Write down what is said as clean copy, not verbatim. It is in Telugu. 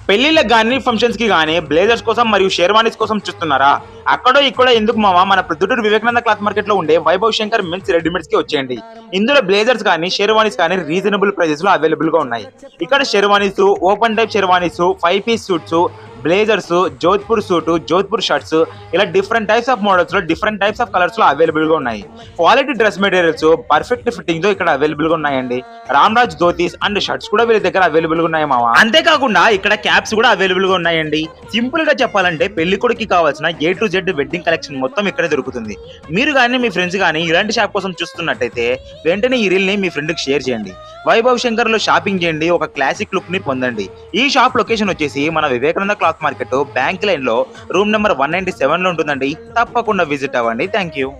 పెళ్లిళ్ళకి కానీ ఫంక్షన్స్ కి కానీ బ్లేజర్స్ కోసం మరియు షేర్వానీస్ కోసం చూస్తున్నారా? అక్కడో ఇక్కడ ఎందుకు మావా, మన ప్రొద్దుటూరు వివేకానంద క్లాత్ మార్కెట్ లో ఉండే వైభవ్ శంకర్ మెన్స్ రెడీమేడ్స్ కి వచ్చేయండి. ఇందులో బ్లేజర్స్ కానీ షేర్వానీస్ కానీ రీజనబుల్ ప్రైజెస్ లో అవైలబుల్ గా ఉన్నాయి. ఇక్కడ sherwanis, open type sherwanis, 5 piece suits, blazers, Jodhpur suit, Jodhpur shirts, ఇలా డిఫరెంట్ టైప్స్ ఆఫ్ మోడల్స్ లో డిఫరెంట్ టైప్స్ ఆఫ్ కలర్స్ లో అవైలబుల్ గా ఉన్నాయి. Quality dress materials perfect fitting తో ఇక్కడ అవైలబుల్ గా ఉన్నాయండి. రామ్రాజ్ ధోతీస్ అండ్ షర్ట్స్ కూడా వీళ్ళ దగ్గర అవైలబుల్ గా ఉన్నాయి మావా. అంతేకాకుండా ఇక్కడ క్యాప్స్ కూడా అవైలబుల్ గా ఉన్నాయండి. సింపుల్ గా చెప్పాలంటే పెళ్లి కొడుకు కావాల్సిన A to Z wedding collection మొత్తం ఇక్కడే దొరుకుతుంది. మీరు కానీ మీ ఫ్రెండ్స్ కానీ ఇలాంటి షాప్ కోసం చూస్తున్నట్టయితే వెంటనే ఈ రీల్ ని మీ ఫ్రెండ్ కి షేర్ చేయండి. వైభవ్ శంకర్ లో షాపింగ్ చేయండి, ఒక క్లాసిక్ లుక్ ని పొందండి. ఈ షాప్ లొకేషన్ వచ్చేసి మన Vivekananda cloth market bank line లో రూమ్ నెంబర్ 197 లో ఉంటుందండి. తప్పకుండా విజిట్ అవ్వండి. Thank you.